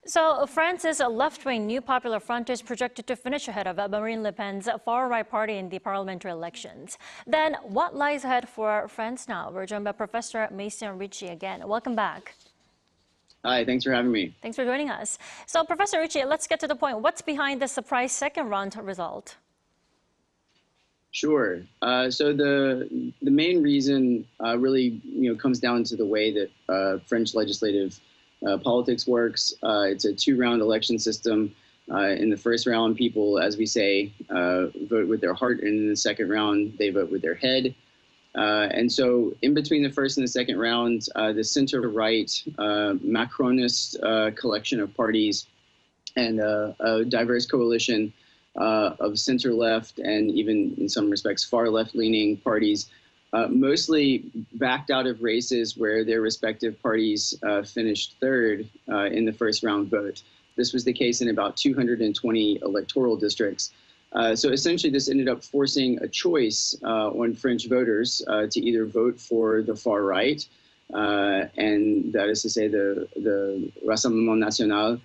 So France's left-wing New Popular Front is projected to finish ahead of Marine Le Pen's far-right party in the parliamentary elections. Then what lies ahead for France now? We're joined by Professor Richey again. Welcome back. Hi, thanks for having me. Thanks for joining us. So Professor Richey, let's get to the point. What's behind the surprise second round result? Sure. So the main reason really comes down to the way that French legislative politics works. It's a two-round election system. In the first round, people, as we say, vote with their heart, and in the second round, they vote with their head. And so in between the first and the second round, the center-right Macronist collection of parties and a diverse coalition of center-left and even in some respects far left-leaning parties mostly backed out of races where their respective parties finished third in the first round vote. This was the case in about 220 electoral districts. So essentially this ended up forcing a choice on French voters to either vote for the far right, and that is to say the Rassemblement National,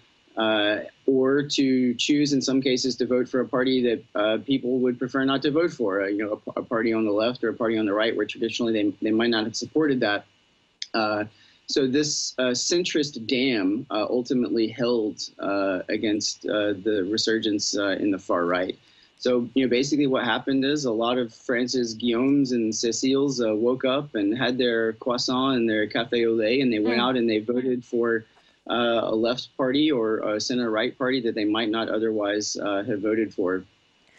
or to choose in some cases to vote for a party that people would prefer not to vote for, a party on the left or a party on the right where traditionally they might not have supported that. So this centrist dam ultimately held against the resurgence in the far right. So, basically what happened is a lot of France's Guillaumes and Céciles woke up and had their croissant and their café au lait, and they went out and they voted for a left party or a center-right party that they might not otherwise have voted for.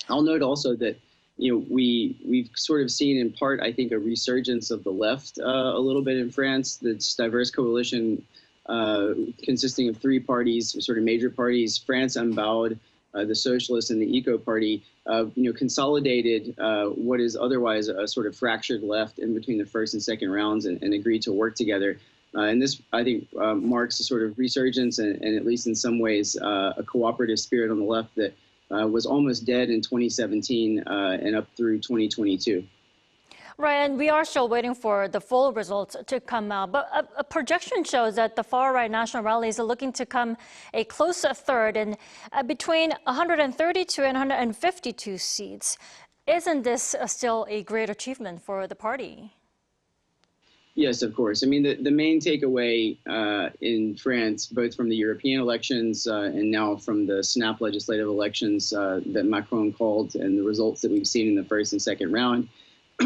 I'll note also that we've sort of seen in part, I think, a resurgence of the left a little bit in France. This diverse coalition consisting of three parties, sort of major parties, France Unbowed, the Socialists, and the Eco Party, consolidated what is otherwise a sort of fractured left in between the first and second rounds and agreed to work together. And this, I think, marks a sort of resurgence and at least in some ways, a cooperative spirit on the left that was almost dead in 2017 and up through 2022. Right, and we are still waiting for the full results to come out. But a projection shows that the far-right National Rally is looking to come a close third in between 132 and 152 seats. Isn't this still a great achievement for the party? Yes, of course. I mean, the main takeaway in France, both from the European elections and now from the snap legislative elections that Macron called and the results that we've seen in the first and second round,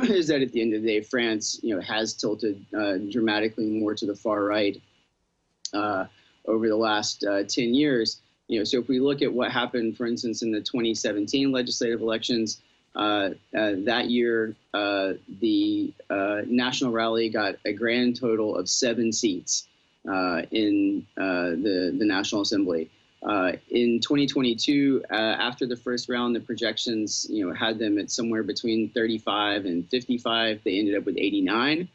is that at the end of the day, France, has tilted dramatically more to the far right over the last 10 years. So if we look at what happened, for instance, in the 2017 legislative elections, that year, the National Rally got a grand total of 7 seats in the National Assembly. In 2022, after the first round, the projections, had them at somewhere between 35 and 55. They ended up with 89.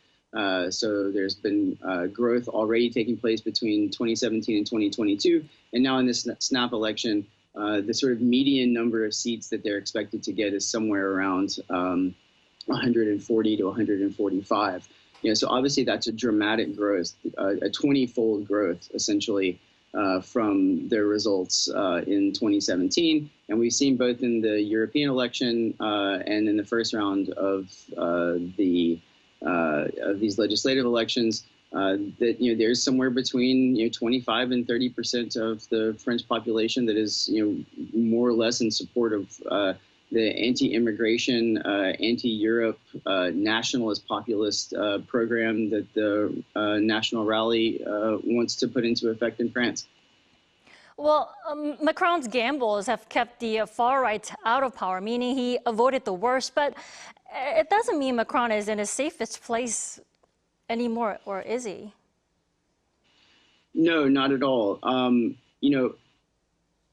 So there's been growth already taking place between 2017 and 2022. And now in this snap election, the sort of median number of seats that they're expected to get is somewhere around 140 to 145. So obviously that's a dramatic growth, a 20-fold growth, essentially, from their results in 2017. And we've seen both in the European election and in the first round of these legislative elections that there's somewhere between 25 and 30% of the French population that is more or less in support of the anti-immigration, anti-Europe, nationalist populist program that the National Rally wants to put into effect in France. Well, Macron's gambles have kept the far right out of power, meaning he avoided the worst. But it doesn't mean Macron is in his safest place anymore, or is he? No, not at all.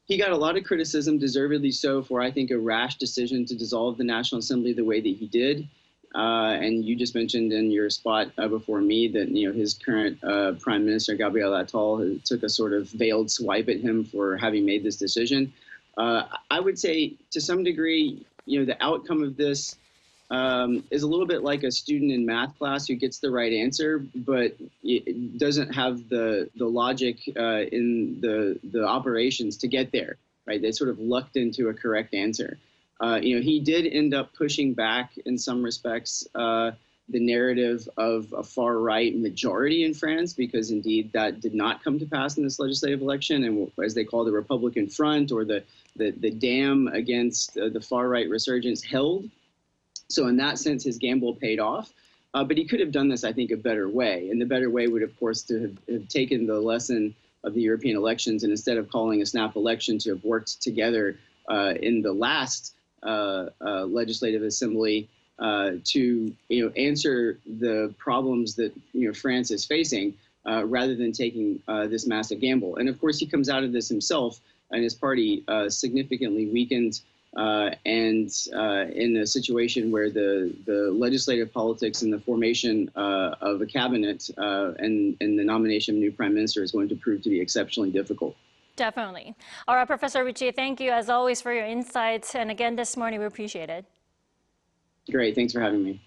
He got a lot of criticism, deservedly so, for, I think, a rash decision to dissolve the National Assembly the way that he did. And you just mentioned in your spot before me that, his current Prime Minister Gabriel Attal took a sort of veiled swipe at him for having made this decision. I would say, to some degree, the outcome of this is a little bit like a student in math class who gets the right answer, but it doesn't have the logic in the operations to get there. Right? They sort of lucked into a correct answer. He did end up pushing back in some respects the narrative of a far-right majority in France, because indeed that did not come to pass in this legislative election, and as they call the Republican Front, or the dam against the far-right resurgence, held. So in that sense, his gamble paid off. But he could have done this, I think, a better way. And the better way would, of course, to have taken the lesson of the European elections, and instead of calling a snap election, to have worked together in the last legislative assembly to answer the problems that France is facing, rather than taking this massive gamble. And of course, he comes out of this himself and his party significantly weakened, and in a situation where the legislative politics and the formation of a cabinet and the nomination of a new prime minister is going to prove to be exceptionally difficult. Definitely. All right, Professor Richey, thank you as always for your insights. And again, this morning, we appreciate it. Great. Thanks for having me.